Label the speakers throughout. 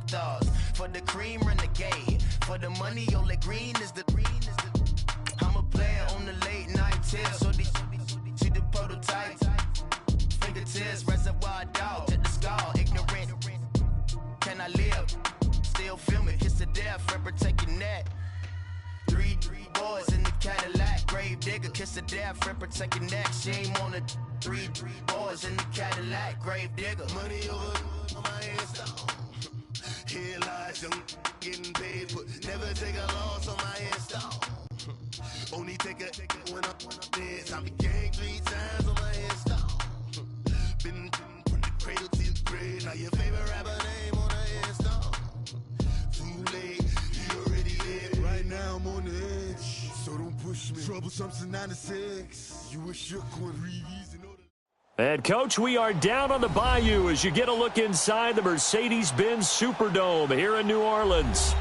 Speaker 1: thoughts. For the cream, renegade. For the money, Ole Green is the I'm a player on the late night tip. So see the prototype. Fingertips, reservoir dog to the skull. Ignorant. Can I live? Still film it. Kiss to death, for protect your neck. Three boys in the Cadillac. Grave digger, kiss to death, for protect your neck. Shame on the three boys in the Cadillac. Grave digger. Money over on my headstone. Here lies young getting paid for. Never take a loss on my headstone. Only take a when I'm dead. Time to gang 3 times on my headstone. Been from the cradle to the grave. Now your favorite rapper name on the headstone. Too late, you already dead. Right now I'm on the edge, so don't push me. Troublesome to 96. You wish you could read these and know that.
Speaker 2: And, Coach, we are down on the bayou as you get a look inside the Mercedes-Benz Superdome here in New Orleans.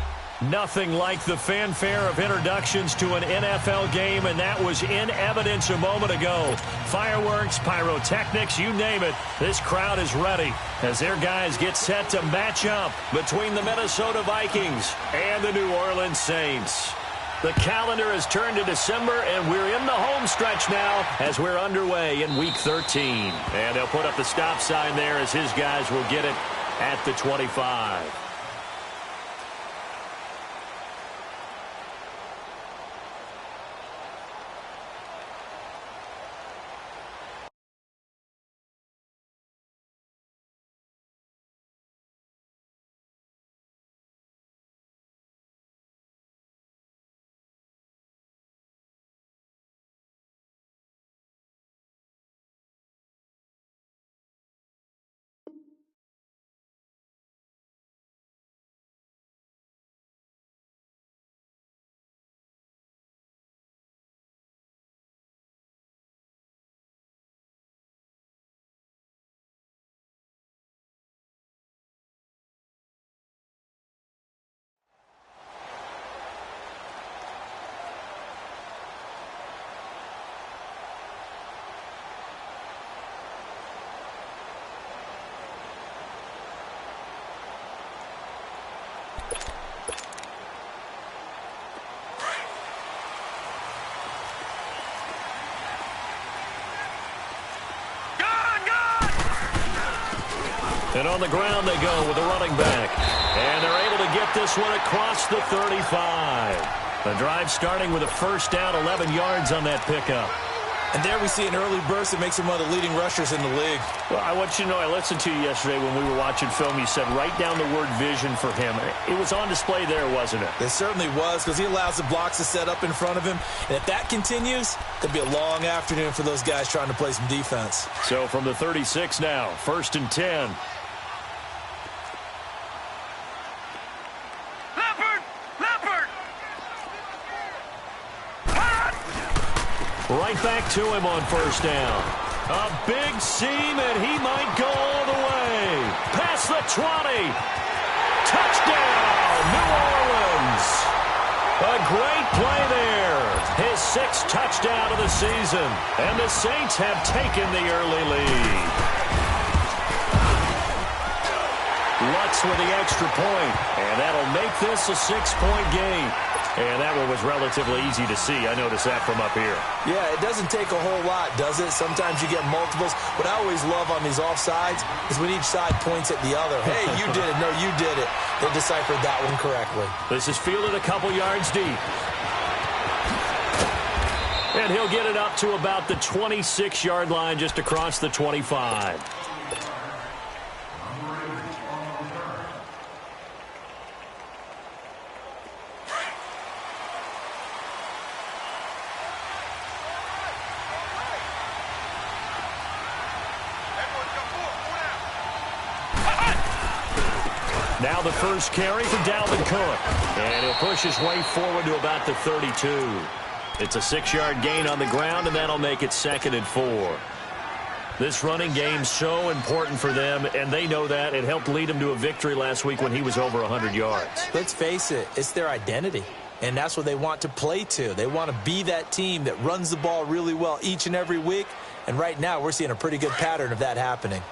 Speaker 2: Nothing like the fanfare of introductions to an NFL game, and that was in evidence a moment ago. Fireworks, pyrotechnics, you name it. This crowd is ready as their guys get set to match up between the Minnesota Vikings and the New Orleans Saints. The calendar has turned to December, and we're in the home stretch now as we're underway in Week 13. And they'll put up the stop sign there as his guys will get it at the 25. And on the ground they go with a running back. And they're able to get this one across the 35. The drive starting with a first down, 11 yards on that pickup.
Speaker 3: And there we see an early burst that makes him one of the leading rushers in the league.
Speaker 2: Well, I want you to know, I listened to you yesterday when we were watching film. You said write down the word vision for him. It was on display there, wasn't it?
Speaker 3: It certainly was, because he allows the blocks to set up in front of him. And if that continues, it could be a long afternoon for those guys trying to play some defense.
Speaker 2: So from the 36 now, 1st and 10. Right back to him on first down. A big seam, and he might go all the way. Past the 20. Touchdown, New Orleans. A great play there. His 6th touchdown of the season. And the Saints have taken the early lead. Lutz with the extra point, and that'll make this a 6-point game. And that one was relatively easy to see. I noticed that from up here.
Speaker 3: Yeah, it doesn't take a whole lot, does it? Sometimes you get multiples. What I always love on these offsides is when each side points at the other. Hey, you did it. No, you did it. They deciphered that one correctly.
Speaker 2: This is fielded a couple yards deep. And he'll get it up to about the 26-yard line, just across the 25. Now the first carry for Dalvin Cook. And he'll push his way forward to about the 32. It's a 6-yard gain on the ground, and that'll make it 2nd and 4. This running game's so important for them, and they know that. It helped lead them to a victory last week when he was over 100 yards.
Speaker 3: Let's face it, it's their identity. And that's what they want to play to. They want to be that team that runs the ball really well each and every week. And right now, we're seeing a pretty good pattern of that happening.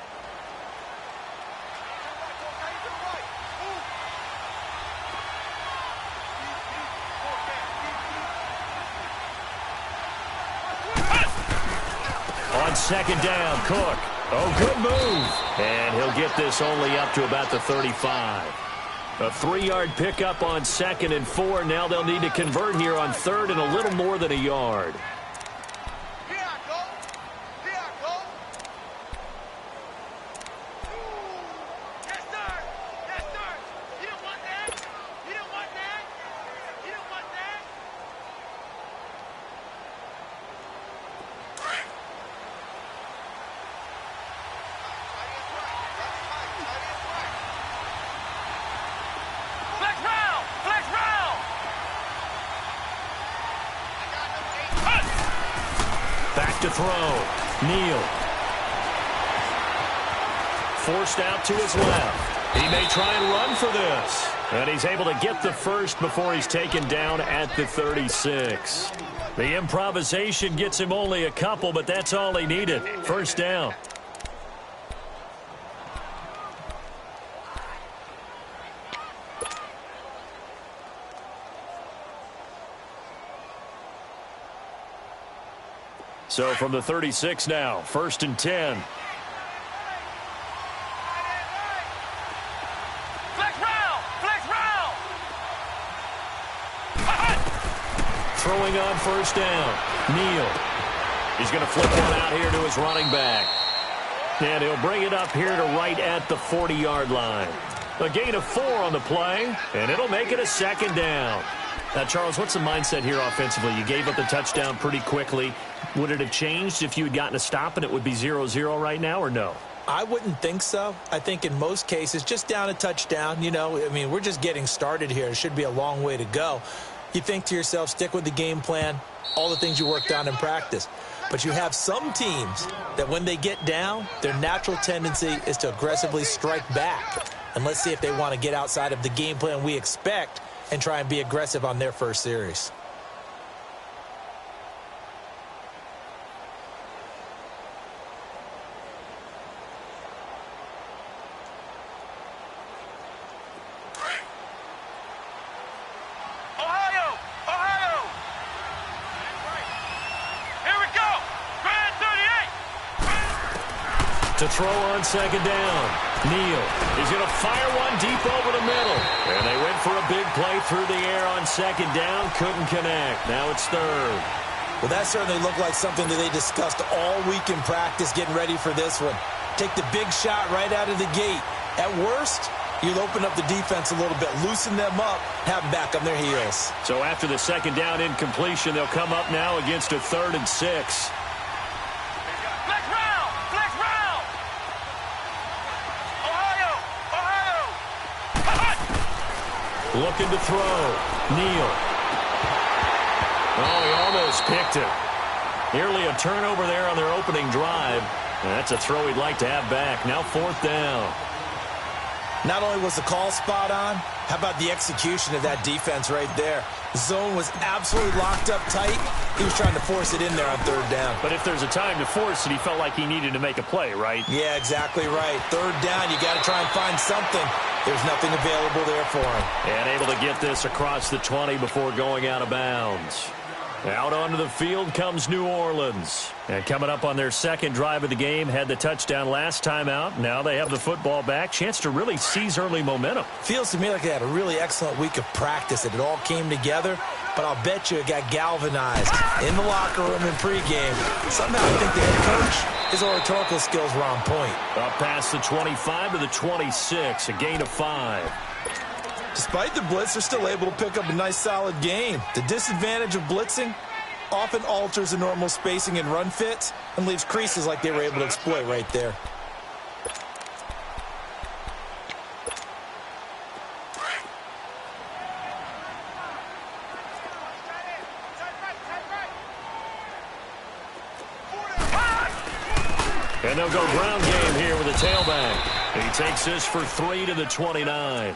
Speaker 2: on second down. Cook. Oh, good move. And he'll get this only up to about the 35. A 3-yard pickup on 2nd and 4. Now they'll need to convert here on 3rd and a little more than a yard. To throw. Neal. Forced out to his left. He may try and run for this. And he's able to get the first before he's taken down at the 36. The improvisation gets him only a couple, but that's all he needed. First down. So from the 36 now, 1st and 10.
Speaker 4: Flex round! Flex round!
Speaker 2: Throwing on 1st down. Neal. He's going to flip one out here to his running back. And he'll bring it up here to right at the 40-yard line. A gain of 4 on the play, and it'll make it a 2nd down. Now, Charles, what's the mindset here offensively? You gave up the touchdown pretty quickly. Would it have changed if you had gotten a stop and it would be 0-0 right now, or no?
Speaker 3: I wouldn't think so. I think in most cases, just down a touchdown, we're just getting started here. It should be a long way to go. You think to yourself, stick with the game plan, all the things you worked on in practice. But you have some teams that when they get down, their natural tendency is to aggressively strike back. And let's see if they want to get outside of the game plan we expect and try and be aggressive on their first series.
Speaker 2: To throw on 2nd down. Neal. He's going to fire one deep over the middle. And they went for a big play through the air on 2nd down. Couldn't connect. Now it's 3rd.
Speaker 3: Well, that certainly looked like something that they discussed all week in practice getting ready for this one. Take the big shot right out of the gate. At worst, you'll open up the defense a little bit, loosen them up, have them back on their heels.
Speaker 2: So after the 2nd down incompletion, they'll come up now against a 3rd and 6. Looking to throw. Neal. Oh, he almost picked it. Nearly a turnover there on their opening drive. And that's a throw he'd like to have back. Now 4th down.
Speaker 3: Not only was the call spot on, how about the execution of that defense right there? The zone was absolutely locked up tight. He was trying to force it in there on 3rd down.
Speaker 2: But if there's a time to force it, he felt like he needed to make a play, right?
Speaker 3: Yeah, exactly right. 3rd down, you got to try and find something. There's nothing available there for him.
Speaker 2: And able to get this across the 20 before going out of bounds. Out onto the field comes New Orleans. And coming up on their 2nd drive of the game, had the touchdown last time out. Now they have the football back. Chance to really seize early momentum.
Speaker 3: Feels to me like they had a really excellent week of practice. It all came together. But I'll bet you it got galvanized in the locker room in pregame. Somehow I think the head coach, his oratorical skills were on point.
Speaker 2: Up past the 25 to the 26, a gain of 5.
Speaker 3: Despite the blitz, they're still able to pick up a nice, solid gain. The disadvantage of blitzing often alters the normal spacing and run fits and leaves creases like they were able to exploit right there.
Speaker 2: And they'll go ground game here with a tailback. He takes this for 3 to the 29.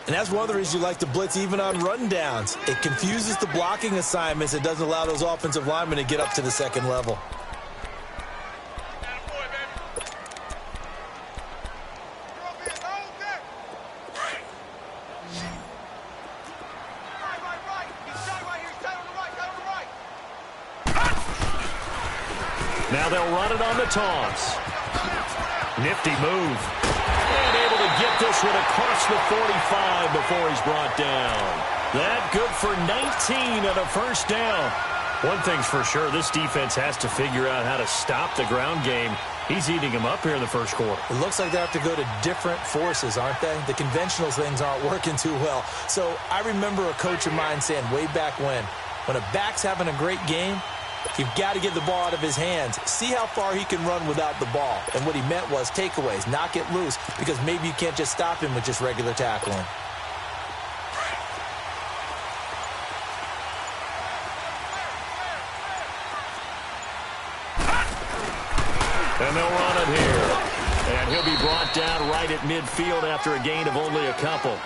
Speaker 3: And that's one of the reasons you like to blitz even on rundowns. It confuses the blocking assignments. It doesn't allow those offensive linemen to get up to the 2nd level.
Speaker 2: Now they'll run it on the toss. Nifty move. And able to get this one across the 45 before he's brought down. That good for 19 and a first down. One thing's for sure, this defense has to figure out how to stop the ground game. He's eating them up here in the first quarter.
Speaker 3: It looks like they have to go to different forces, aren't they? The conventional things aren't working too well. So I remember a coach of mine saying way back when a back's having a great game, you've got to get the ball out of his hands. See how far he can run without the ball. And what he meant was takeaways, knock it loose, because maybe you can't just stop him with just regular tackling.
Speaker 2: And they'll run it here. And he'll be brought down right at midfield after a gain of only a couple.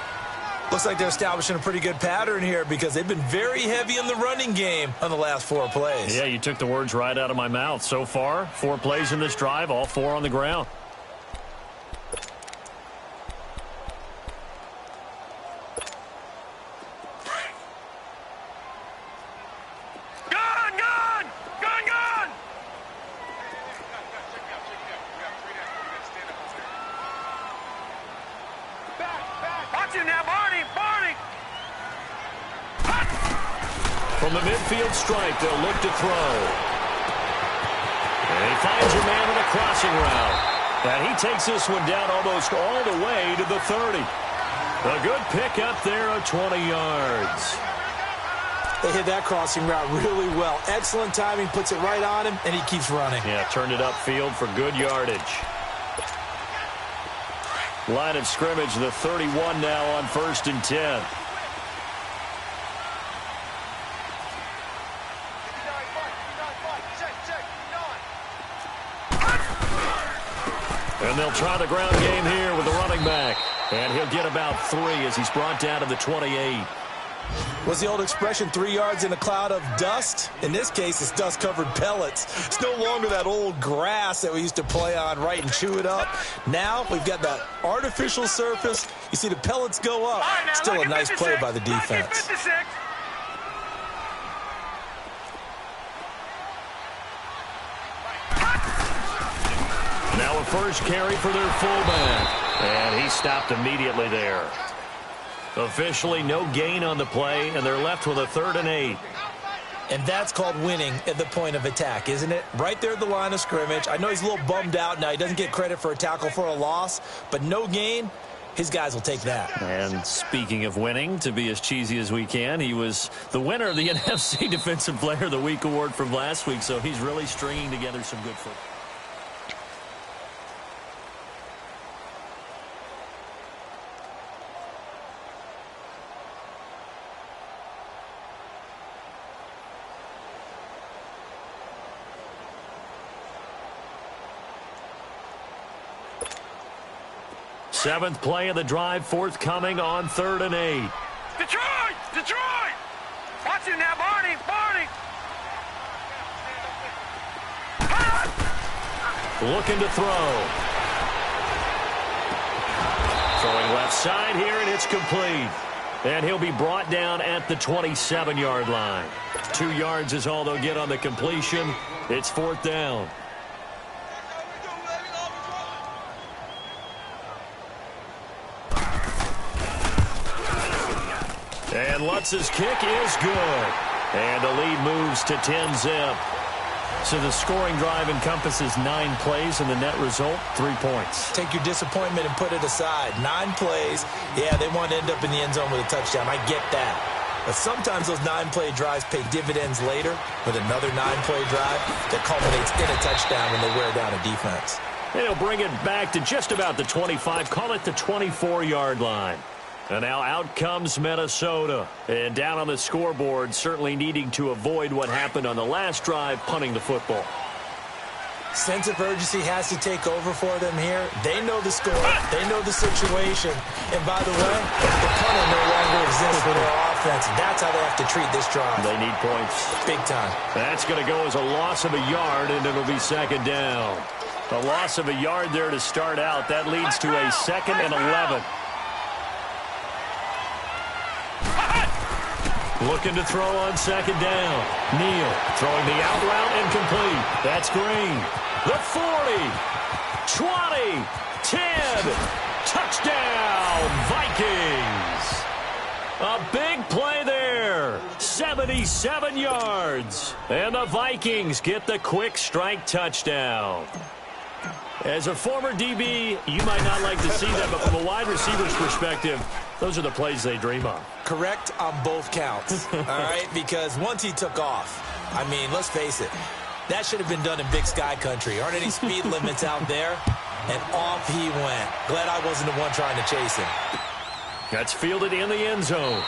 Speaker 3: Looks like they're establishing a pretty good pattern here because they've been very heavy in the running game on the last 4 plays.
Speaker 2: Yeah, you took the words right out of my mouth. So far, 4 plays in this drive, all 4 on the ground. From the midfield stripe, they'll look to throw. And he finds a man on a crossing route. And he takes this one down almost all the way to the 30. A good pick up there of 20 yards.
Speaker 3: They hit that crossing route really well. Excellent timing, puts it right on him, and he keeps running.
Speaker 2: Yeah, turned it upfield for good yardage. Line of scrimmage, the 31 now on 1st and 10. And they'll try the ground game here with the running back. And he'll get about 3 as he's brought down to the 28.
Speaker 3: What's the old expression, 3 yards in a cloud of dust? In this case, it's dust-covered pellets. It's no longer that old grass that we used to play on, right, and chew it up. Now we've got that artificial surface. You see the pellets go up. Still a nice play by the defense.
Speaker 2: Now a first carry for their fullback. And he stopped immediately there. Officially no gain on the play, and they're left with a 3rd and 8.
Speaker 3: And that's called winning at the point of attack, isn't it? Right there at the line of scrimmage. I know he's a little bummed out now. He doesn't get credit for a tackle for a loss, but no gain, his guys will take that.
Speaker 2: And speaking of winning, to be as cheesy as we can, he was the winner of the NFC Defensive Player of the Week award from last week, so he's really stringing together some good football. Seventh play of the drive forthcoming on 3rd and 8.
Speaker 4: Detroit! Detroit! Watch him now, Barney! Barney!
Speaker 2: Looking to throw. Throwing left side here, and it's complete. And he'll be brought down at the 27-yard line. 2 yards is all they'll get on the completion. It's 4th down. And Lutz's kick is good. And the lead moves to 10-zip. So the scoring drive encompasses 9 plays, and the net result, 3 points.
Speaker 3: Take your disappointment and put it aside. 9 plays. Yeah, they want to end up in the end zone with a touchdown. I get that. But sometimes those 9-play drives pay dividends later with another 9-play drive that culminates in a touchdown when they wear down a defense.
Speaker 2: And he'll bring it back to just about the 25. Call it the 24-yard line. And now out comes Minnesota. And down on the scoreboard, certainly needing to avoid what happened on the last drive, punting the football.
Speaker 3: Sense of urgency has to take over for them here. They know the score. They know the situation. And by the way, the punter no longer exists for their offense. That's how they have to treat this drive.
Speaker 2: They need points.
Speaker 3: Big time.
Speaker 2: That's going to go as a loss of a yard, and it'll be 2nd down. A loss of a yard there to start out. That leads to a 2nd and 11. Looking to throw on second down. Neal throwing the out route incomplete. That's Green. The 40, 20, 10. Touchdown, Vikings. A big play there. 77 yards. And the Vikings get the quick strike touchdown. As a former DB, you might not like to see that, but from a wide receiver's perspective, those are the plays they dream of.
Speaker 3: Correct on both counts, all right? Because once he took off, I mean, let's face it, that should have been done in Big Sky country. Aren't any speed limits out there? And off he went. Glad I wasn't the one trying to chase him.
Speaker 2: That's fielded in the end zone.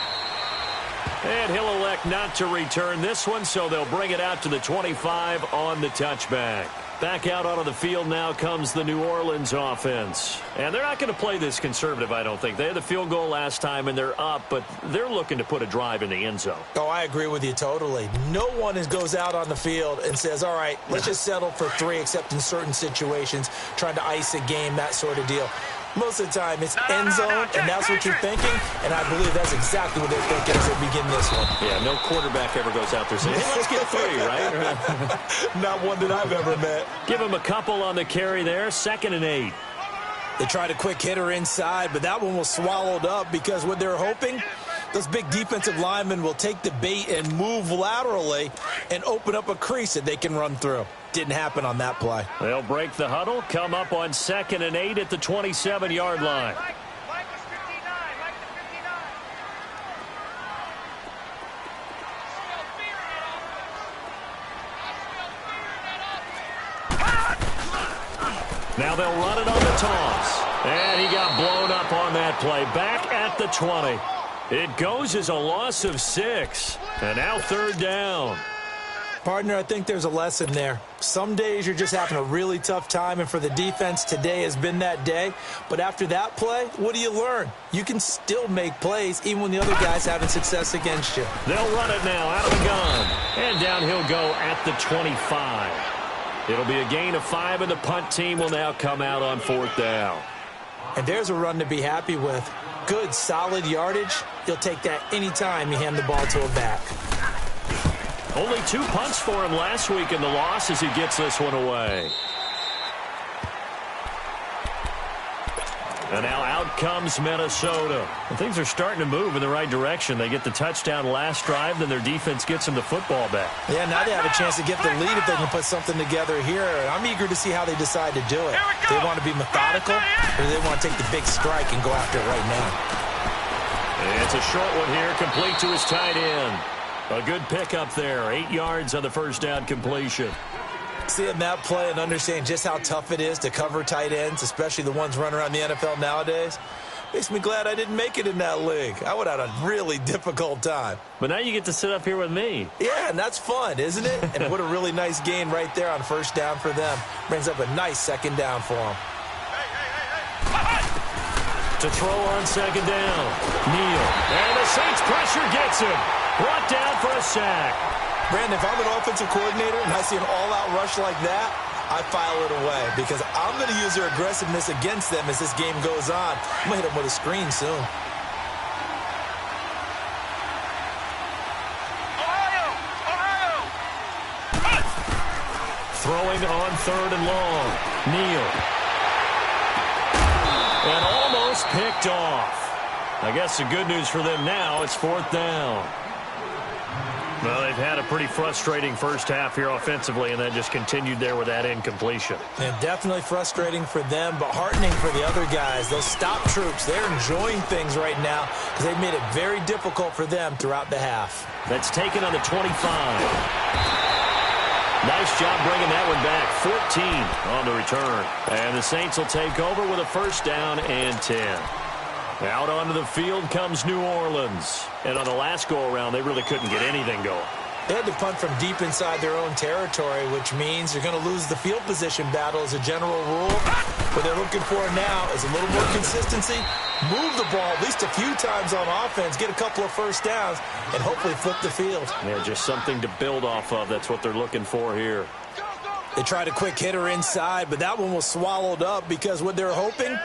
Speaker 2: And he'll elect not to return this one, so they'll bring it out to the 25 on the touchback. Back out onto the field now comes the New Orleans offense. And they're not going to play this conservative, I don't think. They had the field goal last time, and they're up, but they're looking to put a drive in the end zone.
Speaker 3: Oh, I agree with you totally. No one goes out on the field and says, all right, let's just settle for 3, except in certain situations, trying to ice a game, that sort of deal. Most of the time, it's end zone, and that's what you're thinking, and I believe that's exactly what they're thinking as they begin this one.
Speaker 2: Yeah, no quarterback ever goes out there saying, hey, let's get 3, right?
Speaker 3: Not one that I've ever met.
Speaker 2: Give him a couple on the carry there, 2nd and 8.
Speaker 3: They tried a quick hitter inside, but that one was swallowed up because what they're hoping, those big defensive linemen will take the bait and move laterally and open up a crease that they can run through. Didn't happen on that play.
Speaker 2: They'll break the huddle, come up on 2nd and 8 at the 27-yard line. Now they'll run it on the toss. And he got blown up on that play. Back at the 20. It goes as a loss of 6. And now 3rd down.
Speaker 3: Partner, I think there's a lesson there. Some days you're just having a really tough time, and for the defense, today has been that day. But after that play, what do you learn? You can still make plays even when the other guy's having success against you.
Speaker 2: They'll run it now out of the gun. And down he'll go at the 25. It'll be a gain of 5, and the punt team will now come out on 4th down.
Speaker 3: And there's a run to be happy with. Good, solid yardage. You'll take that anytime you hand the ball to a back.
Speaker 2: Only 2 punts for him last week in the loss as he gets this one away. And now out comes Minnesota. And things are starting to move in the right direction. They get the touchdown last drive, then their defense gets them the football back.
Speaker 3: Yeah, now they have a chance to get the lead if they can put something together here. I'm eager to see how they decide to do it. Do they want to be methodical, or do they want to take the big strike and go after it right now?
Speaker 2: And it's a short one here, complete to his tight end. A good pickup there, 8 yards on the first down completion.
Speaker 3: Seeing that play and understanding just how tough it is to cover tight ends, especially the ones running around the NFL nowadays, makes me glad I didn't make it in that league. I would have had a really difficult time.
Speaker 2: But now you get to sit up here with me.
Speaker 3: Yeah, and that's fun, isn't it? And what a really nice gain right there on 1st down for them. Brings up a nice 2nd down for them.
Speaker 2: To throw on 2nd down, Neal. And the Saints pressure gets him. Brought down for a sack.
Speaker 3: Brandon, if I'm an offensive coordinator and I see an all-out rush like that, I file it away because I'm going to use their aggressiveness against them as this game goes on. I'm going to hit them with a screen soon.
Speaker 2: Throwing on 3rd and long. Neal. And almost picked off. I guess the good news for them now, it's 4th down. Well, they've had a pretty frustrating first half here offensively, and that just continued there with that incompletion.
Speaker 3: And definitely frustrating for them, but heartening for the other guys. Those stop troops, they're enjoying things right now because they've made it very difficult for them throughout the half.
Speaker 2: That's taken on the 25. Nice job bringing that one back. 14 on the return. And the Saints will take over with a 1st down and 10. Out onto the field comes New Orleans. And on the last go-around, they really couldn't get anything going.
Speaker 3: They had to punt from deep inside their own territory, which means they're going to lose the field position battle as a general rule. What they're looking for now is a little more consistency, move the ball at least a few times on offense, get a couple of 1st downs, and hopefully flip the field.
Speaker 2: Yeah, just something to build off of. That's what they're looking for here.
Speaker 3: They tried a quick hitter inside, but that one was swallowed up because what they're hoping,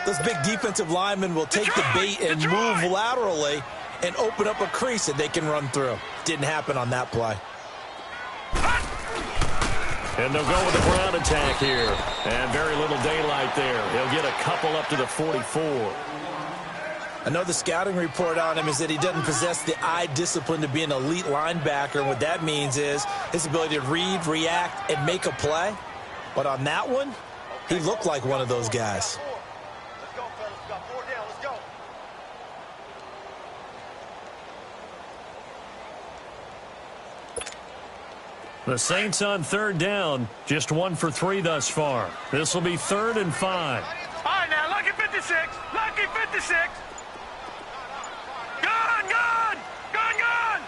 Speaker 3: those big defensive linemen will take the bait and move laterally and open up a crease that they can run through. Didn't happen on that play.
Speaker 2: And they'll go with the ground attack here. And very little daylight there. He'll get a couple up to the 44.
Speaker 3: I know the scouting report on him is that he doesn't possess the eye discipline to be an elite linebacker. And what that means is his ability to read, react, and make a play. But on that one, he looked like one of those guys.
Speaker 4: Let's go, fellas. We got 4 down. Let's go.
Speaker 2: The Saints on 3rd down. Just 1 for 3 thus far. This will be 3rd and 5.
Speaker 4: All right, now, lucky 56. Lucky 56. Gun, gun. Gun, gun.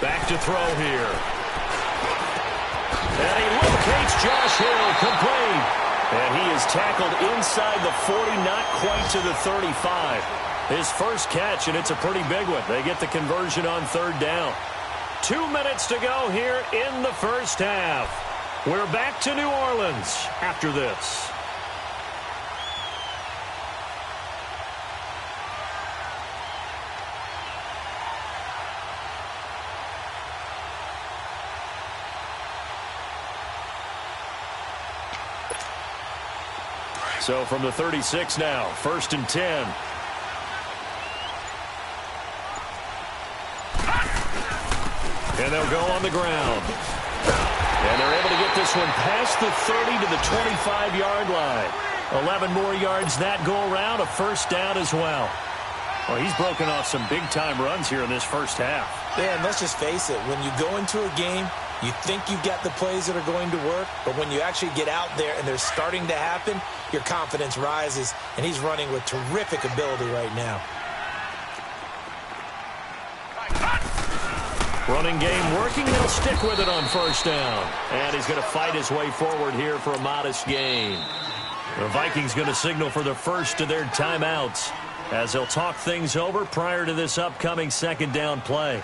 Speaker 2: Back to throw here. And he locates Josh Hill, complete. And he is tackled inside the 40, not quite to the 35. His first catch, and it's a pretty big one. They get the conversion on 3rd down. 2 minutes to go here in the first half. We're back to New Orleans after this. So from the 36 now, 1st and 10. And they'll go on the ground. And they're able to get this one past the 30 to the 25-yard line. 11 more yards that go around, a first down as well. Well, he's broken off some big-time runs here in this first half.
Speaker 3: Yeah, and let's just face it. When you go into a game, you think you've got the plays that are going to work, but when you actually get out there and they're starting to happen, your confidence rises, and he's running with terrific ability right now.
Speaker 2: Running game working. They'll stick with it on 1st down. And he's going to fight his way forward here for a modest gain. The Vikings going to signal for the first of their timeouts as they'll talk things over prior to this upcoming 2nd down play.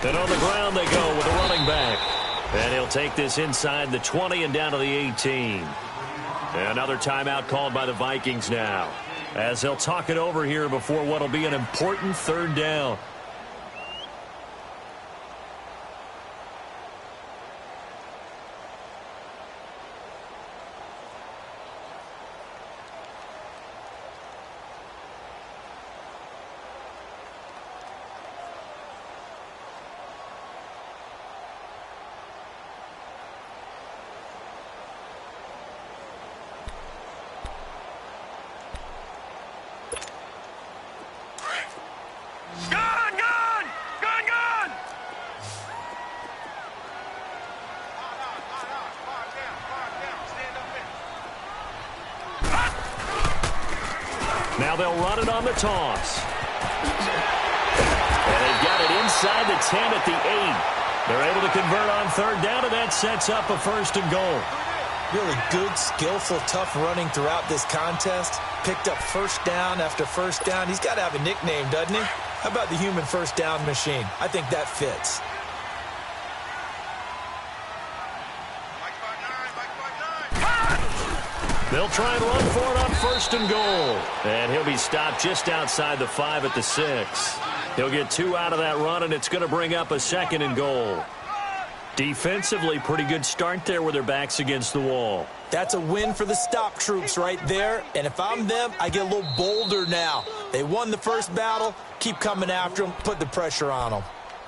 Speaker 2: And on the ground they go with a running back. And he'll take this inside the 20 and down to the 18. Another timeout called by the Vikings now, as they'll talk it over here before what will be an important 3rd down. Now they'll run it on the toss. And they've got it inside the 10 at the 8. They're able to convert on 3rd down, and that sets up a 1st and goal.
Speaker 3: Really good, skillful, tough running throughout this contest. Picked up 1st down after 1st down. He's got to have a nickname, doesn't he? How about the human 1st down machine? I think that fits.
Speaker 2: They'll try and run for it on 1st and goal. And he'll be stopped just outside the 5 at the 6. He'll get 2 out of that run, and it's going to bring up a 2nd and goal. Defensively, pretty good start there with their backs against the wall.
Speaker 3: That's a win for the stop troops right there. And if I'm them, I get a little bolder now. They won the first battle. Keep coming after them. Put the pressure on them.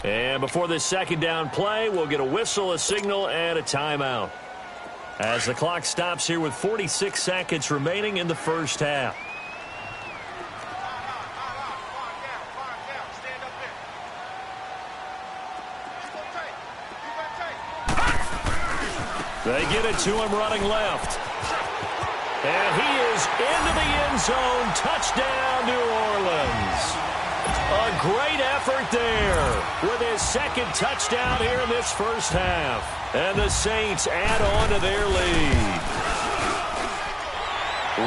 Speaker 2: And before this 2nd down play, we'll get a whistle, a signal, and a timeout, as the clock stops here with 46 seconds remaining in the first half. They get it to him running left. And he is into the end zone. Touchdown, New Orleans. A great effort there with his second touchdown here in this first half. And the Saints add on to their lead.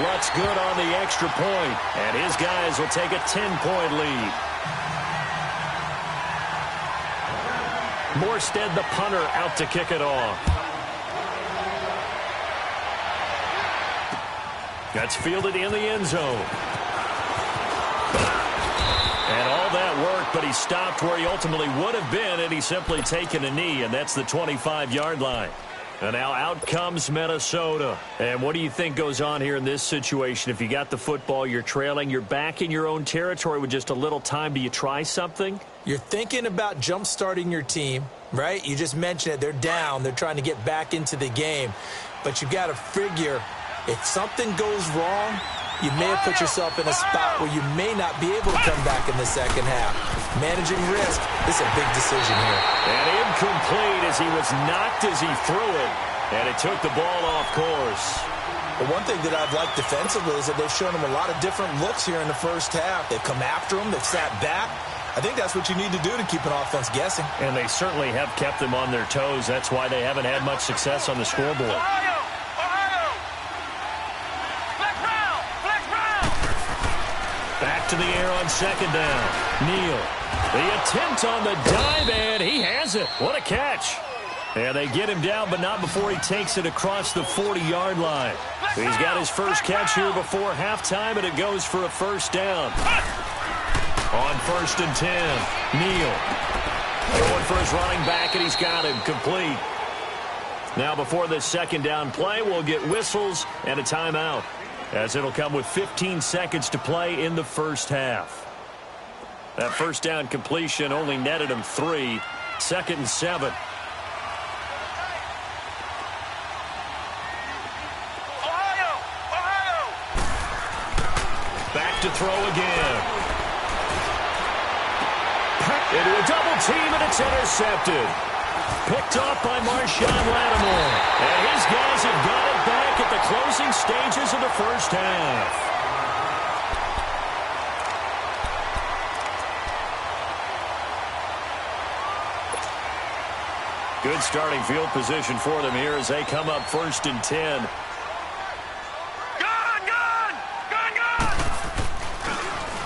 Speaker 2: Lutt's good on the extra point, and his guys will take a 10-point lead. Morstead, the punter, out to kick it off. That's fielded in the end zone. And all that work, but he stopped where he ultimately would have been had he simply taken a knee, and that's the 25-yard line. And now out comes Minnesota. And what do you think goes on here in this situation? If you got the football, you're trailing, you're back in your own territory with just a little time. Do you try something?
Speaker 3: You're thinking about jump-starting your team, right? You just mentioned it. They're down. They're trying to get back into the game. But you got to figure if something goes wrong, you may have put yourself in a spot where you may not be able to come back in the second half. Managing risk is a big decision here.
Speaker 2: And incomplete as he was knocked as he threw it. And it took the ball off course.
Speaker 3: The one thing that I've liked defensively is that they've shown him a lot of different looks here in the first half. They've come after him. They've sat back. I think that's what you need to do to keep an offense guessing.
Speaker 2: And they certainly have kept them on their toes. That's why they haven't had much success on the scoreboard. Back to the air on second down. Neal. The attempt on the dive, and he has it. What a catch. And they get him down, but not before he takes it across the 40-yard line. He's got his first catch here before halftime, and it goes for a first down. On 1st and 10, Neal. Going for his running back, and he's got him complete. Now before this second down play, we'll get whistles and a timeout, as it'll come with 15 seconds to play in the first half. That first down completion only netted him 3. 2nd and 7. Back to throw again. Into a double team, and it's intercepted. Picked off by Marshawn Lattimore. And his guys have got it back at the closing stages of the first half. Good starting field position for them here as they come up 1st and 10.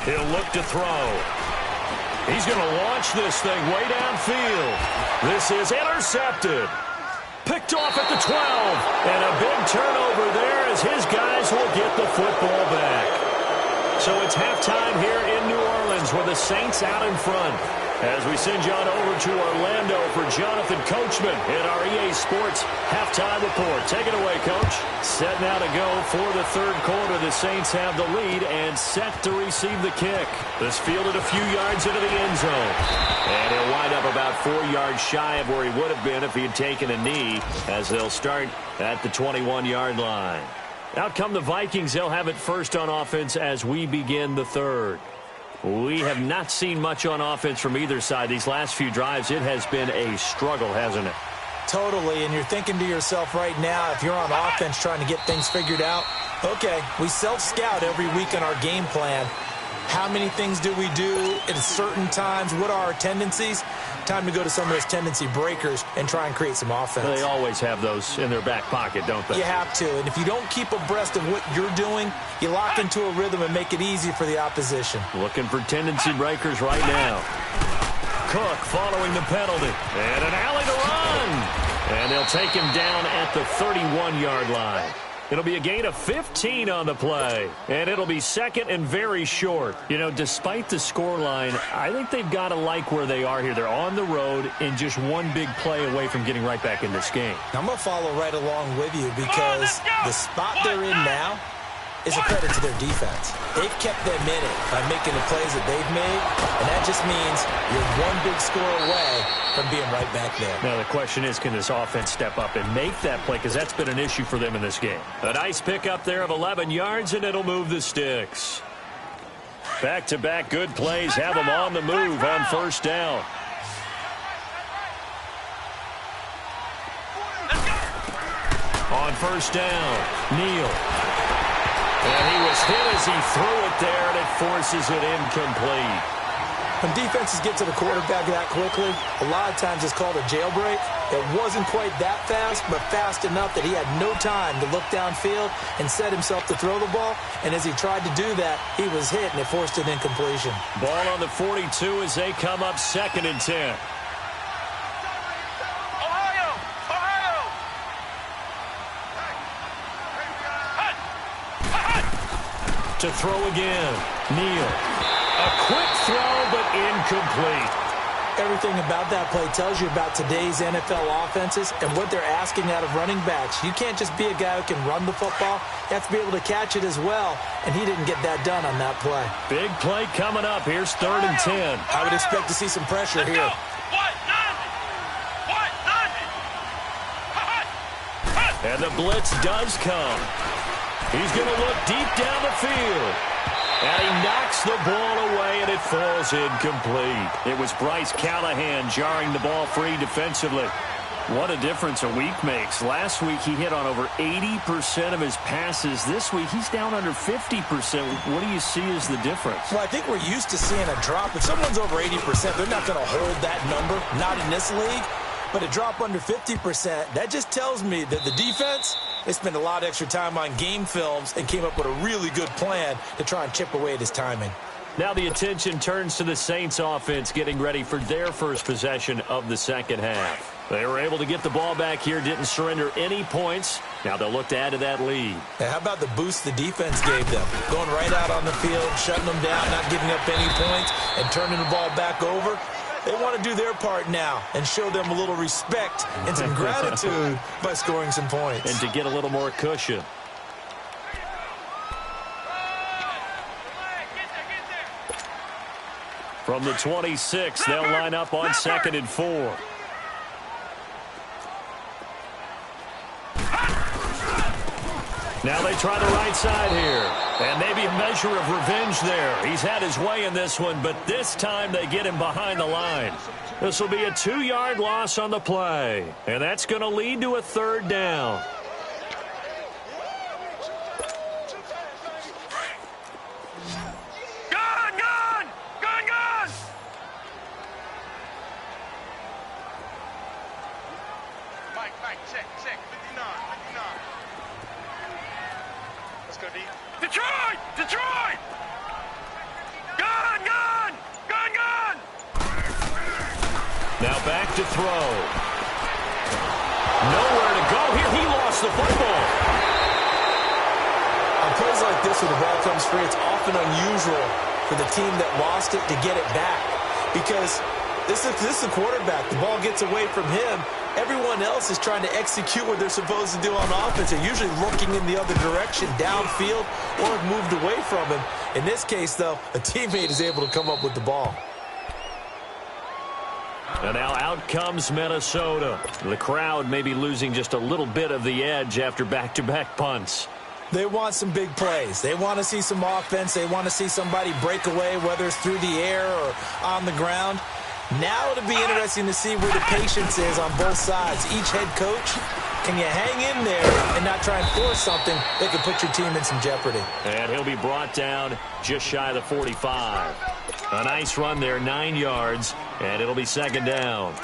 Speaker 2: He'll look to throw. He's going to launch this thing way downfield. This is intercepted. Picked off at the 12. And a big turnover there as his guys will get the football back. So it's halftime here in New Orleans with the Saints out in front. As we send you on over to Orlando for Jonathan Coachman in our EA Sports halftime report. Take it away, Coach. Set now to go for the third quarter. The Saints have the lead and set to receive the kick. This fielded a few yards into the end zone. And he'll wind up about 4 yards shy of where he would have been if he had taken a knee, as they'll start at the 21-yard line. Out come the Vikings. They'll have it first on offense as we begin the third. We have not seen much on offense from either side. These last few drives, it has been a struggle, hasn't it?
Speaker 3: Totally, and you're thinking to yourself right now, if you're on offense trying to get things figured out, okay, we self-scout every week in our game plan. How many things do we do at certain times? What are our tendencies? Time to go to some of those tendency breakers and try and create some offense.
Speaker 2: They always have those in their back pocket, don't they?
Speaker 3: You have to, and if you don't keep abreast of what you're doing, you lock into a rhythm and make it easy for the opposition.
Speaker 2: Looking for tendency breakers right now. Cook following the penalty. And an alley to run. And they'll take him down at the 31-yard line. It'll be a gain of 15 on the play, and it'll be second and very short. You know, despite the scoreline, I think they've got to like where they are here. They're on the road and just one big play away from getting right back in this game.
Speaker 3: I'm going to follow right along with you because the spot they're in now is a credit to their defense. They've kept them in it by making the plays that they've made, and that just means you're one big score away from being right back there.
Speaker 2: Now the question is, can this offense step up and make that play? Because that's been an issue for them in this game. A nice pickup there of 11 yards, and it'll move the sticks. Back-to-back good plays have them on the move on first down. On first down, Neal. And he was hit as he threw it there, and it forces it incomplete.
Speaker 3: When defenses get to the quarterback that quickly, a lot of times it's called a jailbreak. It wasn't quite that fast, but fast enough that he had no time to look downfield and set himself to throw the ball. And as he tried to do that, he was hit, and it forced an incompletion.
Speaker 2: Ball on the 42 as they come up 2nd and 10. To throw again, Neal. A quick throw, but incomplete.
Speaker 3: Everything about that play tells you about today's NFL offenses and what they're asking out of running backs. You can't just be a guy who can run the football. You have to be able to catch it as well, and he didn't get that done on that play.
Speaker 2: Big play coming up. Here's 3rd and 10.
Speaker 3: I would expect to see some pressure here.
Speaker 2: And the blitz does come. He's going to look deep down the field. And he knocks the ball away, and it falls incomplete. It was Bryce Callahan jarring the ball free defensively. What a difference a week makes. Last week, he hit on over 80% of his passes. This week, he's down under 50%. What do you see as the difference?
Speaker 3: Well, I think we're used to seeing a drop. If someone's over 80%, they're not going to hold that number, not in this league. But a drop under 50%, that just tells me that the defense, they spent a lot of extra time on game films and came up with a really good plan to try and chip away at his timing.
Speaker 2: Now the attention turns to the Saints offense getting ready for their first possession of the second half. They were able to get the ball back here, didn't surrender any points. Now they'll look to add to that lead.
Speaker 3: Now, how about the boost the defense gave them? Going right out on the field, shutting them down, not giving up any points, and turning the ball back over. They want to do their part now and show them a little respect and some gratitude by scoring some points.
Speaker 2: And to get a little more cushion. From the 26, they'll line up on 2nd and 4. Now they try the right side here. And maybe a measure of revenge there. He's had his way in this one, but this time they get him behind the line. This will be a 2-yard loss on the play. And that's going to lead to a 3rd down.
Speaker 4: Mike, check, 59. Let's go deep. Detroit! Gun!
Speaker 2: Now back to throw. Nowhere to go here. He lost the football.
Speaker 3: On plays like this where the ball comes free, it's often unusual for the team that lost it to get it back. Because this is the quarterback. The ball gets away from him. Everyone else is trying to execute what they're supposed to do on offense. They're usually looking in the other direction, downfield, or have moved away from him. In this case, though, a teammate is able to come up with the ball.
Speaker 2: And now out comes Minnesota. The crowd may be losing just a little bit of the edge after back-to-back punts.
Speaker 3: They want some big plays. They want to see some offense. They want to see somebody break away, whether it's through the air or on the ground. Now it'll be interesting to see where the patience is on both sides. Each head coach, can you hang in there and not try and force something that could put your team in some jeopardy?
Speaker 2: And he'll be brought down just shy of the 45. A nice run there, 9 yards, and it'll be 2nd down.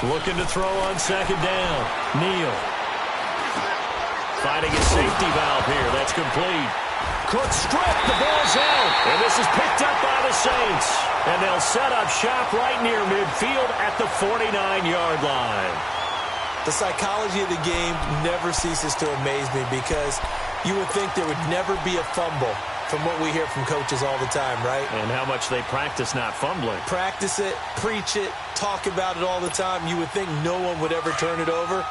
Speaker 2: Looking to throw on 2nd down. Neal. Finding a safety valve here. That's complete. Cook strip. The ball's out. And this is picked up by the Saints. And they'll set up shop right near midfield at the 49-yard line.
Speaker 3: The psychology of the game never ceases to amaze me because you would think there would never be a fumble from what we hear from coaches all the time, right?
Speaker 2: And how much they practice not fumbling.
Speaker 3: Practice it, preach it, talk about it all the time. You would think no one would ever turn it over.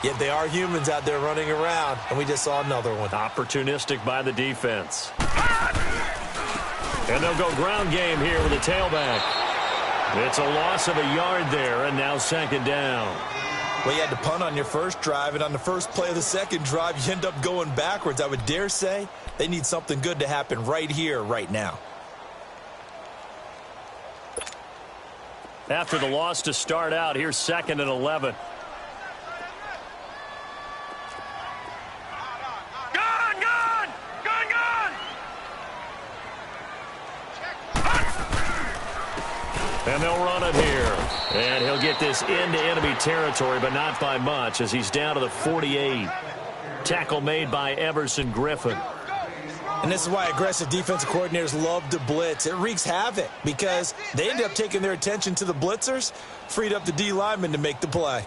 Speaker 3: Yet they are humans out there running around, and we just saw another one.
Speaker 2: Opportunistic by the defense. And they'll go ground game here with a tailback. It's a loss of a yard there, and now 2nd down.
Speaker 3: Well, you had to punt on your first drive, and on the first play of the second drive, you end up going backwards. I would dare say they need something good to happen right here, right now.
Speaker 2: After the loss to start out, here's 2nd and 11. And they'll run it here. And he'll get this into enemy territory, but not by much, as he's down to the 48. Tackle made by Everson Griffin.
Speaker 3: And this is why aggressive defensive coordinators love to blitz. It wreaks havoc because they ended up taking their attention to the blitzers, freed up the D lineman to make the play.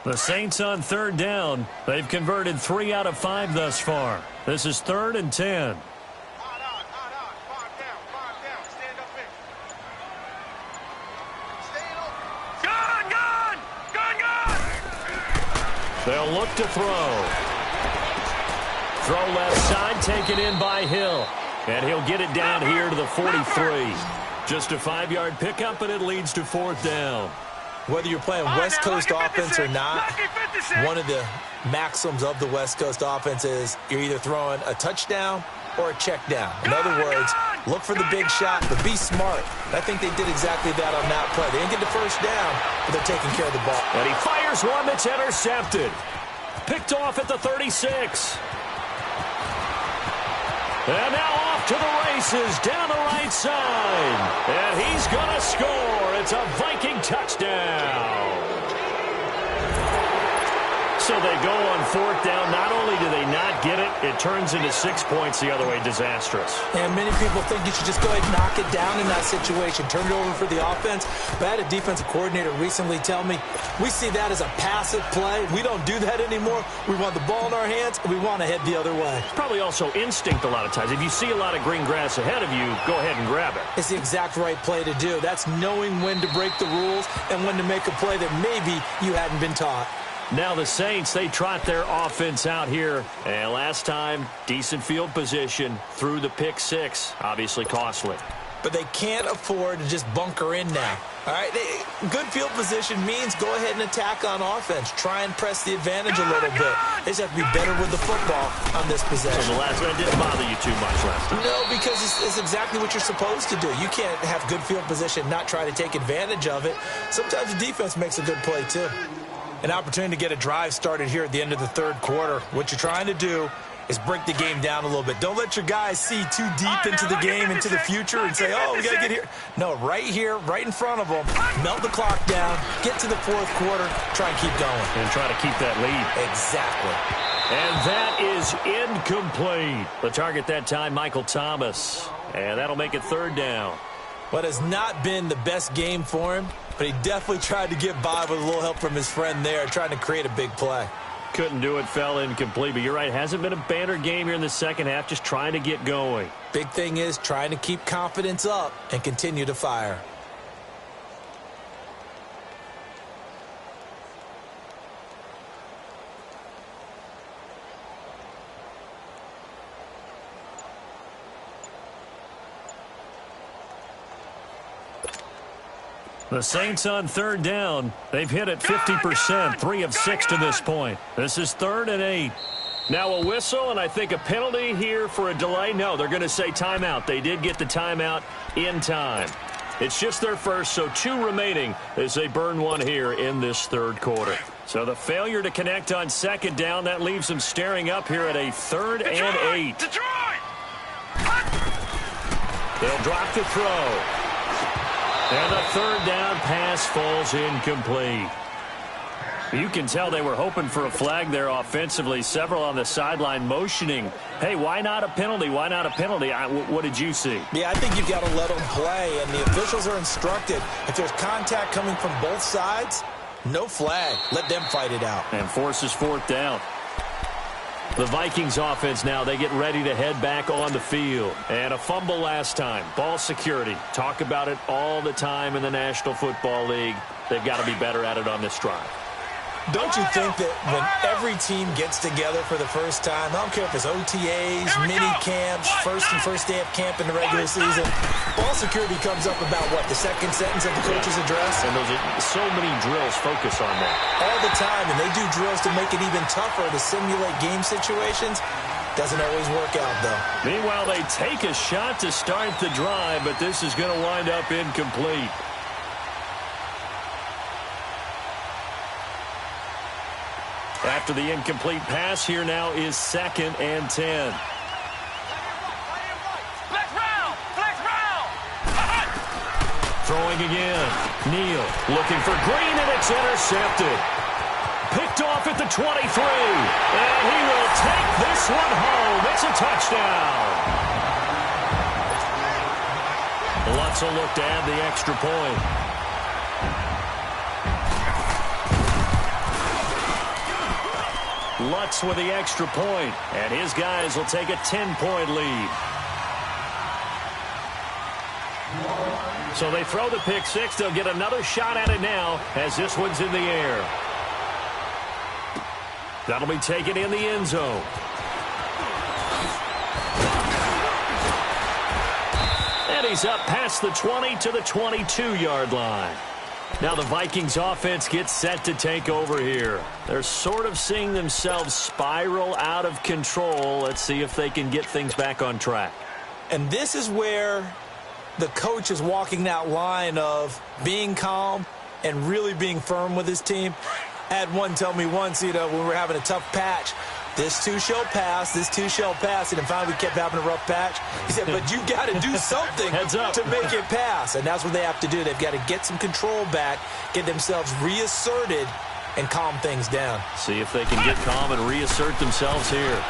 Speaker 2: The Saints on 3rd down. They've converted 3 out of 5 thus far. This is 3rd and 10. They'll look to throw. Throw left side, taken in by Hill. And he'll get it down here to the 43. Just a 5-yard pickup, and it leads to 4th down.
Speaker 3: Whether you're playing West Coast offense or not, one of the maxims of the West Coast offense is you're either throwing a touchdown or a check down. In other words, look for the big shot, but be smart. I think they did exactly that on that play. They didn't get the first down, but they're taking care of the ball.
Speaker 2: And he fires one that's intercepted. Picked off at the 36. And now off to the races down the right side. And he's going to score. It's a Viking touchdown. So they go on 4th down. Not only do they not get it, it turns into 6 points the other way. Disastrous.
Speaker 3: And many people think you should just go ahead and knock it down in that situation. Turn it over for the offense. But I had a defensive coordinator recently tell me, we see that as a passive play. We don't do that anymore. We want the ball in our hands, and we want to head the other way.
Speaker 2: Probably also instinct a lot of times. If you see a lot of green grass ahead of you, go ahead and grab it.
Speaker 3: It's the exact right play to do. That's knowing when to break the rules and when to make a play that maybe you hadn't been taught.
Speaker 2: Now the Saints, they trot their offense out here. And last time, decent field position through the pick 6. Obviously costly.
Speaker 3: But they can't afford to just bunker in now. All right, good field position means go ahead and attack on offense. Try and press the advantage a little bit. They just have to be better with the football on this possession.
Speaker 2: So the last one didn't bother you too much last time.
Speaker 3: No, because it's exactly what you're supposed to do. You can't have good field position, not try to take advantage of it. Sometimes the defense makes a good play too. An opportunity to get a drive started here at the end of the 3rd quarter. What you're trying to do is break the game down a little bit. Don't let your guys see too deep into the game, into the future, and say, oh, we got to get here. No, right here, right in front of them. Melt the clock down, get to the 4th quarter, try and keep going.
Speaker 2: And try to keep that lead.
Speaker 3: Exactly.
Speaker 2: And that is incomplete. The target that time, Michael Thomas. And that'll make it 3rd down.
Speaker 3: What has not been the best game for him, but he definitely tried to get by with a little help from his friend there, trying to create a big play.
Speaker 2: Couldn't do it, fell incomplete. But you're right, hasn't been a banner game here in the second half, just trying to get going.
Speaker 3: Big thing is trying to keep confidence up and continue to fire.
Speaker 2: The Saints on 3rd down. They've hit it 50%, 3 of 6 to this point. This is 3rd and 8. Now a whistle, and I think a penalty here for a delay. No, they're going to say timeout. They did get the timeout in time. It's just their first, so 2 remaining as they burn one here in this 3rd quarter. So the failure to connect on 2nd down, that leaves them staring up here at a 3rd and 8. They'll drop the throw. And the 3rd down pass falls incomplete. You can tell they were hoping for a flag there offensively. Several on the sideline motioning, hey, why not a penalty? Why not a penalty? What did you see?
Speaker 3: Yeah, I think you've got to let them play, and the officials are instructed. If there's contact coming from both sides, no flag. Let them fight it out.
Speaker 2: And forces 4th down. The Vikings offense now, they get ready to head back on the field. And a fumble last time. Ball security. Talk about it all the time in the National Football League. They've got to be better at it on this drive.
Speaker 3: Don't you think that when every team gets together for the first time, I don't care if it's OTAs, mini camps, first day of camp in the regular season, ball security comes up about what, the second sentence of the coach's address?
Speaker 2: And those are so many drills focus on that.
Speaker 3: All the time, and they do drills to make it even tougher to simulate game situations. Doesn't always work out, though.
Speaker 2: Meanwhile, they take a shot to start the drive, but this is going to wind up incomplete. After the incomplete pass, here now is 2nd and 10.
Speaker 4: Flex round! Flex round!
Speaker 2: Throwing again. Neal looking for Green, and it's intercepted. Picked off at the 23. And he will take this one home. It's a touchdown. Lutz will look to add the extra point. Lutz with the extra point, and his guys will take a 10-point lead. So they throw the pick six. They'll get another shot at it now as this one's in the air. That'll be taken in the end zone. And he's up past the 20 to the 22-yard line. Now the Vikings offense gets set to take over here. They're sort of seeing themselves spiral out of control. Let's see if they can get things back on track.
Speaker 3: And this is where the coach is walking that line of being calm and really being firm with his team. I had one tell me once, when we were having a tough patch, this too shall pass, this too shall pass, and then finally we kept having a rough patch. He said, but you got to do something to make it pass, and that's what they have to do. They've got to get some control back, get themselves reasserted, and calm things down.
Speaker 2: See if they can get calm and reassert themselves here.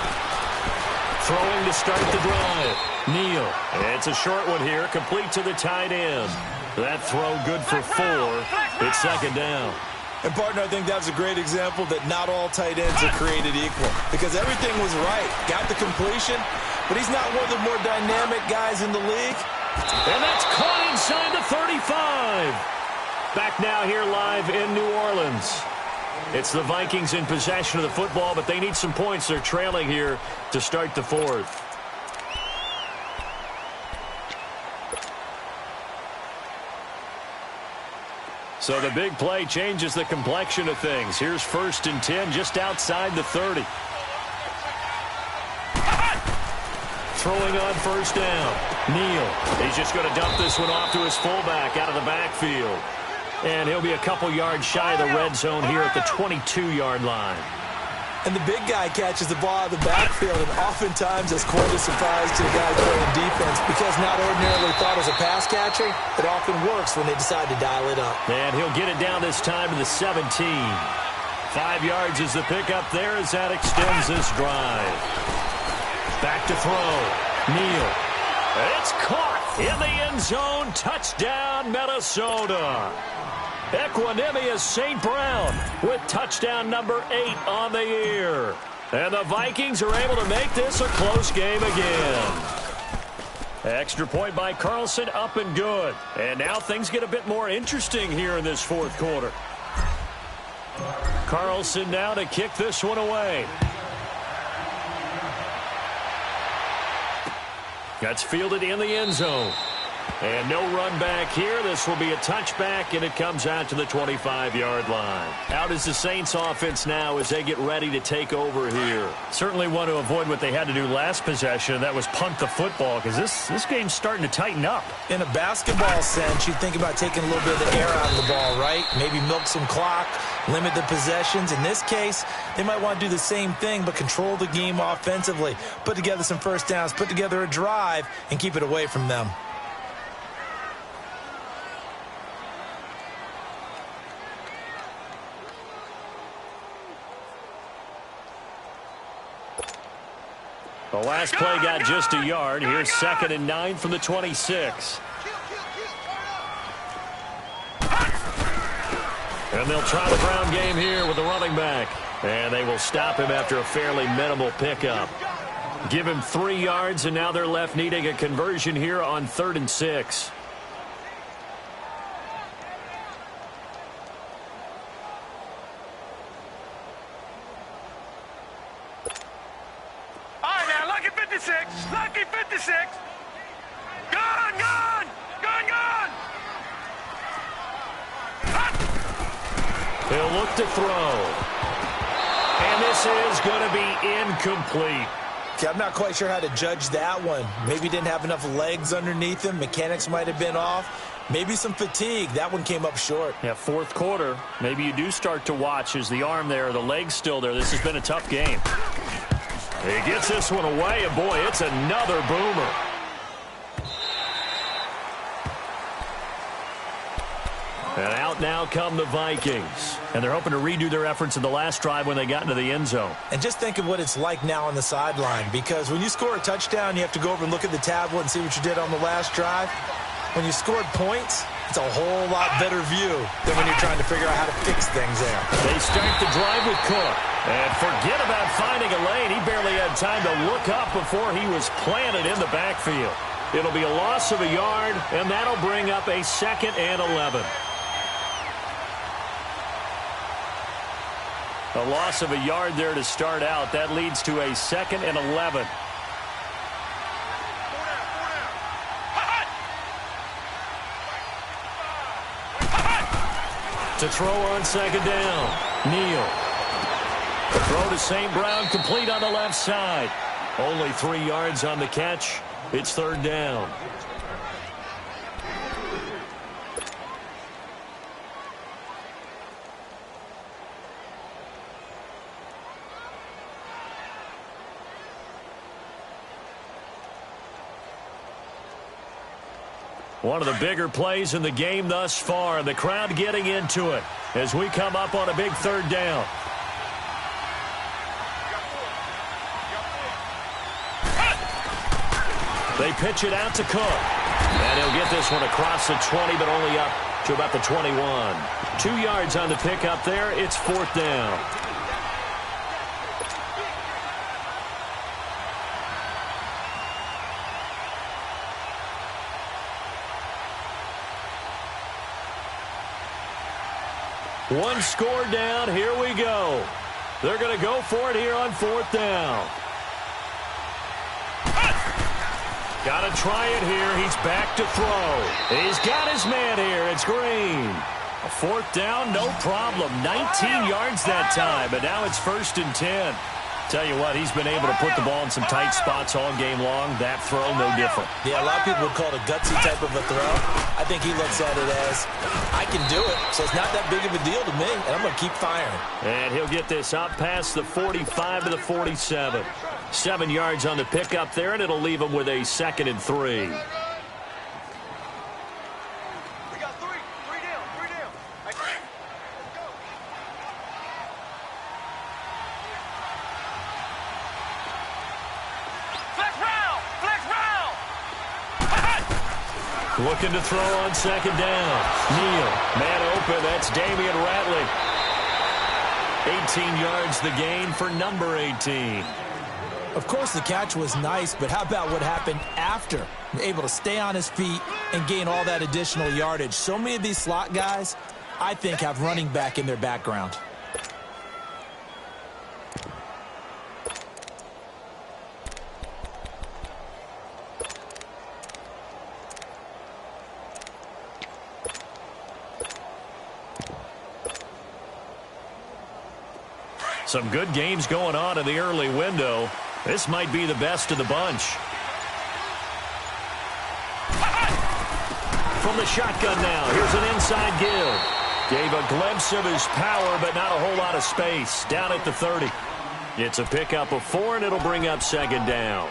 Speaker 2: Throwing to start the drive. Neal. It's a short one here, complete to the tight end. That throw good for 4. It's 2nd down.
Speaker 3: And, partner, I think that's a great example that not all tight ends are created equal. Because everything was right. Got the completion, but he's not one of the more dynamic guys in the league.
Speaker 2: And that's caught inside the 35. Back now here live in New Orleans. It's the Vikings in possession of the football, but they need some points. They're trailing here to start the 4th. So the big play changes the complexion of things. Here's 1st and 10 just outside the 30. Throwing on 1st down. Neal. He's just going to dump this one off to his fullback out of the backfield. And he'll be a couple yards shy of the red zone here at the 22-yard line.
Speaker 3: And the big guy catches the ball out of the backfield, and oftentimes it's quite a surprise to the guy playing defense because not ordinarily thought as a pass catcher, it often works when they decide to dial it up.
Speaker 2: And he'll get it down this time to the 17. 5 yards is the pickup there as that extends this drive. Back to throw. Neal. It's caught in the end zone. Touchdown, Minnesota. Equanimous St. Brown with touchdown number 8 on the year. And the Vikings are able to make this a close game again. Extra point by Carlson, up and good. And now things get a bit more interesting here in this 4th quarter. Carlson now to kick this one away. That's fielded in the end zone. And no run back here. This will be a touchback, and it comes out to the 25-yard line. Out is the Saints offense now as they get ready to take over here. Certainly want to avoid what they had to do last possession. That was punt the football because this game's starting to tighten up.
Speaker 3: In a basketball sense, you think about taking a little bit of the air out of the ball, right? Maybe milk some clock, limit the possessions. In this case, they might want to do the same thing but control the game offensively. Put together some first downs, put together a drive, and keep it away from them.
Speaker 2: The last play got just a yard. Here's 2nd and 9 from the 26. And they'll try the ground game here with the running back. And they will stop him after a fairly minimal pickup. Give him 3 yards, and now they're left needing a conversion here on 3rd and 6.
Speaker 4: 56! Lucky 56! Gone! Gone! Gone! Gone!
Speaker 2: He'll look to throw. And this is going to be incomplete.
Speaker 3: Okay, I'm not quite sure how to judge that one. Maybe didn't have enough legs underneath him. Mechanics might have been off. Maybe some fatigue. That one came up short.
Speaker 2: Yeah, fourth quarter. Maybe you do start to watch as the arm there, the leg's still there. This has been a tough game. He gets this one away, and boy, it's another boomer. And out now come the Vikings. And they're hoping to redo their efforts in the last drive when they got into the end zone.
Speaker 3: And just think of what it's like now on the sideline, because when you score a touchdown, you have to go over and look at the tablet and see what you did on the last drive. When you scored points, it's a whole lot better view than when you're trying to figure out how to fix things there.
Speaker 2: They start the drive with Cook. And forget about finding a lane. He barely had time to look up before he was planted in the backfield. It'll be a loss of a yard, and that'll bring up a 2nd and 11. A loss of a yard there to start out. That leads to a 2nd and 11. To throw on 2nd down. Neal. Throw to St. Brown, complete on the left side. Only 3 yards on the catch. It's 3rd down. One of the bigger plays in the game thus far, and the crowd getting into it as we come up on a big 3rd down. They pitch it out to Cook. And he'll get this one across the 20, but only up to about the 21. 2 yards on the pickup there. It's 4th down. One score down. Here we go. They're going to go for it here on 4th down. Got to try it here. He's back to throw. He's got his man here. It's Green. A 4th down, no problem. 19 yards that time, but now it's 1st and 10. Tell you what, he's been able to put the ball in some tight spots all game long. That throw, no different.
Speaker 3: Yeah, a lot of people would call it a gutsy type of a throw. I think he looks at it as, I can do it, so it's not that big of a deal to me, and I'm going to keep firing.
Speaker 2: And he'll get this up past the 45 to the 47. 7 yards on the pickup there, and it'll leave him with a 2nd and 3. Looking to throw on 2nd down. Neal, man open. That's Damian Ratley. 18 yards the gain for number 18.
Speaker 3: Of course, the catch was nice, but how about what happened after? Able to stay on his feet and gain all that additional yardage. So many of these slot guys, I think, have running back in their background.
Speaker 2: Some good games going on in the early window. This might be the best of the bunch. From the shotgun now, here's an inside give. Gave a glimpse of his power, but not a whole lot of space. Down at the 30. It's a pickup of 4, and it'll bring up 2nd down.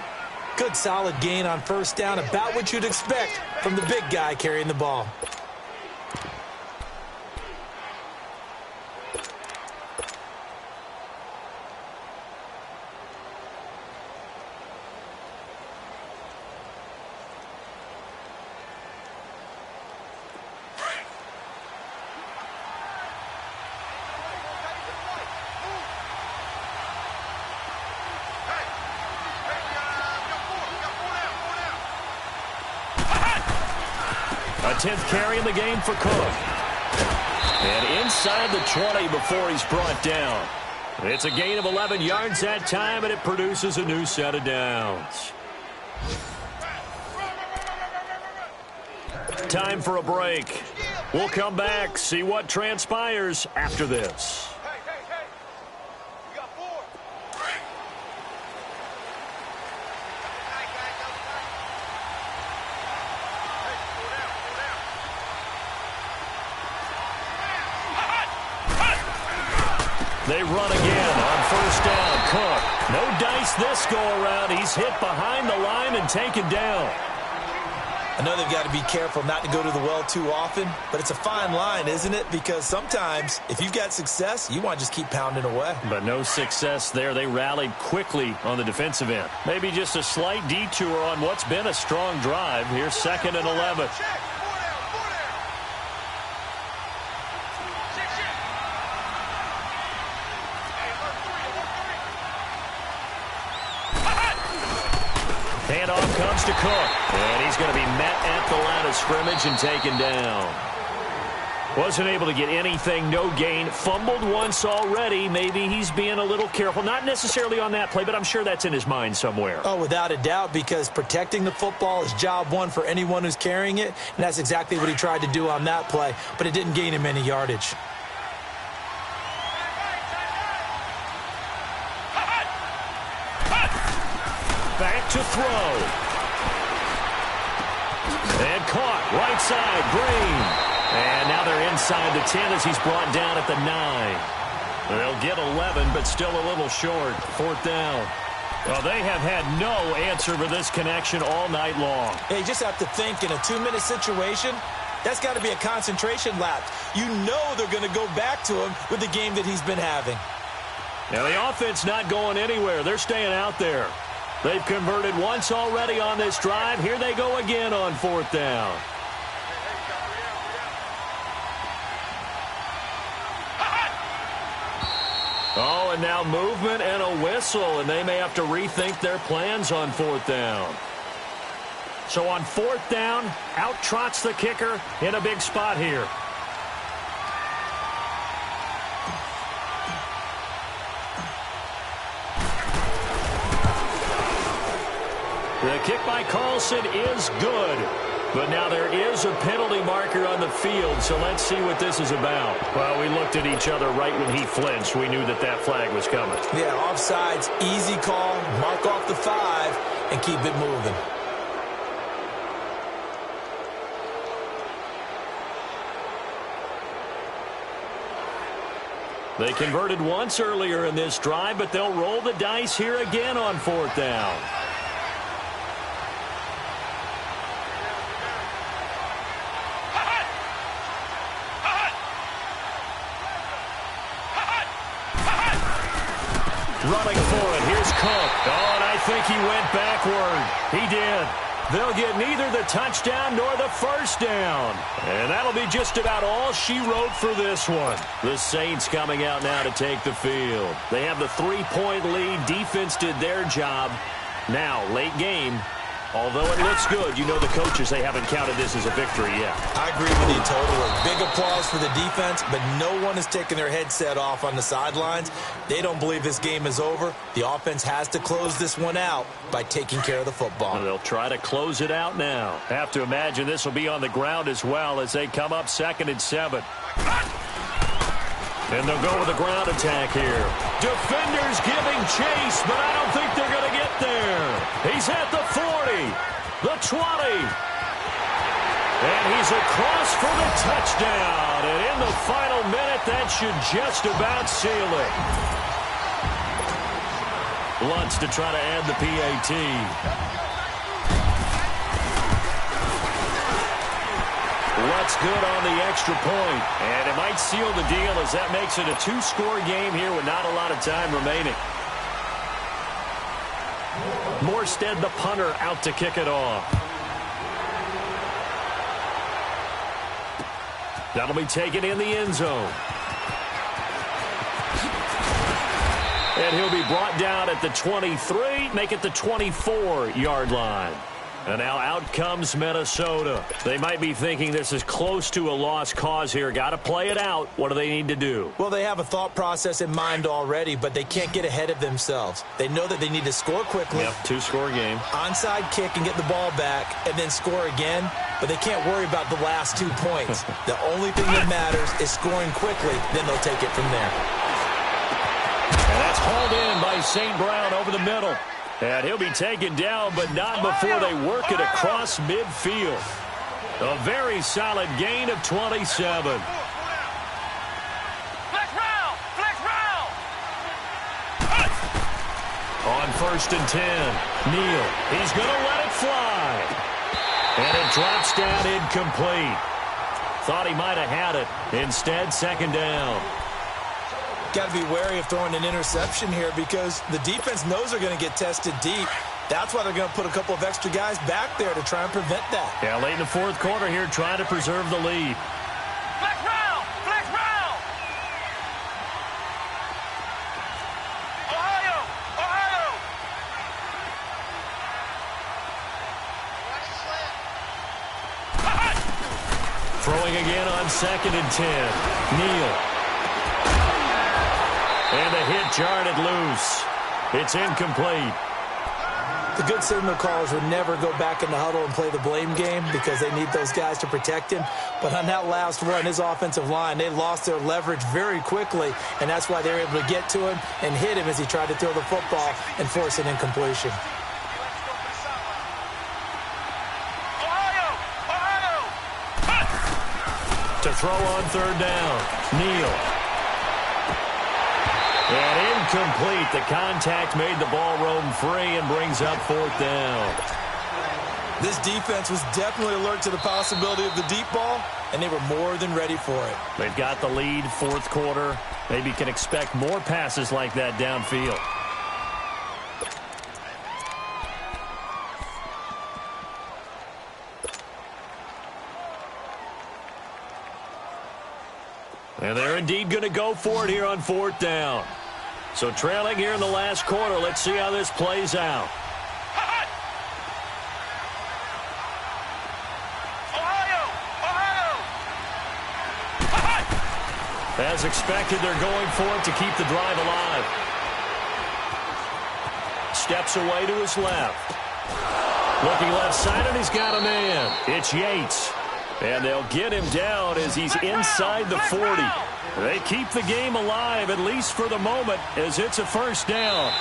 Speaker 3: Good solid gain on 1st down, about what you'd expect from the big guy carrying the ball.
Speaker 2: A 10th carry in the game for Cook. And inside the 20 before he's brought down. It's a gain of 11 yards that time, and it produces a new set of downs. Time for a break. We'll come back, see what transpires after this. They run again on first down. Cook. No dice this go-around. He's hit behind the line and taken down.
Speaker 3: I know they've got to be careful not to go to the well too often, but it's a fine line, isn't it? Because sometimes, if you've got success, you want to just keep pounding away.
Speaker 2: But no success there. They rallied quickly on the defensive end. Maybe just a slight detour on what's been a strong drive. Here's 2nd and 11. Handoff comes to Cook, and he's going to be met at the line of scrimmage and taken down. Wasn't able to get anything, no gain. Fumbled once already. Maybe he's being a little careful. Not necessarily on that play, but I'm sure that's in his mind somewhere.
Speaker 3: Oh, without a doubt, because protecting the football is job one for anyone who's carrying it, and that's exactly what he tried to do on that play, but it didn't gain him any yardage.
Speaker 2: Back to throw. And caught. Right side. Green. And now they're inside the 10 as he's brought down at the 9. They'll get 11, but still a little short. 4th down. Well, they have had no answer for this connection all night long.
Speaker 3: Yeah, you just have to think in a 2-minute situation, that's got to be a concentration lapse. You know they're going to go back to him with the game that he's been having.
Speaker 2: Now, the offense not going anywhere. They're staying out there. They've converted once already on this drive. Here they go again on 4th down. Oh, and now movement and a whistle, and they may have to rethink their plans on 4th down. So on 4th down, out trots the kicker in a big spot here. The kick by Carlson is good. But now there is a penalty marker on the field, so let's see what this is about. Well, we looked at each other right when he flinched. We knew that that flag was coming.
Speaker 3: Yeah, offsides, easy call, mark off the 5, and keep it moving.
Speaker 2: They converted once earlier in this drive, but they'll roll the dice here again on 4th down. Running for it. Here's Cook. Oh, and I think he went backward. He did. They'll get neither the touchdown nor the first down. And that'll be just about all she wrote for this one. The Saints coming out now to take the field. They have the 3-point lead. Defense did their job. Now, late game. Although it looks good, you know the coaches, they haven't counted this as a victory yet.
Speaker 3: I agree with you totally. Big applause for the defense, but no one is taking their headset off on the sidelines. They don't believe this game is over. The offense has to close this one out by taking care of the football.
Speaker 2: And they'll try to close it out now. Have to imagine this will be on the ground as well as they come up 2nd and 7. And they'll go with a ground attack here. Defenders giving chase, but I don't think they're going to get there. He's at the 40, the 20. And he's across for the touchdown. And in the final minute, that should just about seal it. Lutz to try to add the PAT. Lutz good on the extra point. And it might seal the deal as that makes it a 2-score game here with not a lot of time remaining. Morstead, the punter, out to kick it off. That'll be taken in the end zone. And he'll be brought down at the 23, make it the 24-yard line. And now out comes Minnesota. They might be thinking this is close to a lost cause here. Got to play it out. What do they need to do?
Speaker 3: Well, they have a thought process in mind already, but they can't get ahead of themselves. They know that they need to score quickly.
Speaker 2: Yep, two-score game.
Speaker 3: Onside kick and get the ball back and then score again, but they can't worry about the last 2 points. The only thing that matters is scoring quickly, then they'll take it from there.
Speaker 2: And that's hauled in by St. Brown over the middle. And he'll be taken down, but not before they work it across midfield. A very solid gain of 27.
Speaker 4: Flex round! Flex round!
Speaker 2: On 1st and 10, Neal. He's going to let it fly. And it drops down incomplete. Thought he might have had it. Instead, 2nd down.
Speaker 3: Got to be wary of throwing an interception here because the defense knows they're going to get tested deep. That's why they're going to put a couple of extra guys back there to try and prevent that.
Speaker 2: Yeah, late in the 4th quarter here, trying to preserve the lead.
Speaker 4: Flex round! Flex round! Ohio! Ohio!
Speaker 2: Throwing again on 2nd and 10. Neal. And the hit jarred it loose. It's incomplete.
Speaker 3: The good signal callers would never go back in the huddle and play the blame game because they need those guys to protect him. But on that last run, his offensive line, they lost their leverage very quickly, and that's why they were able to get to him and hit him as he tried to throw the football and force an incompletion.
Speaker 4: Ohio! Ohio!
Speaker 2: To throw on 3rd down. Neal. And incomplete. The contact made the ball roam free and brings up 4th down.
Speaker 3: This defense was definitely alert to the possibility of the deep ball, and they were more than ready for it.
Speaker 2: They've got the lead, 4th quarter. Maybe can expect more passes like that downfield. And they're indeed going to go for it here on 4th down. So trailing here in the last quarter. Let's see how this plays out.
Speaker 4: Ohio! Ohio!
Speaker 2: As expected, they're going for it to keep the drive alive. Steps away to his left. Looking left side, and he's got a man. It's Yates. And they'll get him down as he's inside the 40. They keep the game alive, at least for the moment, as it's a 1st down.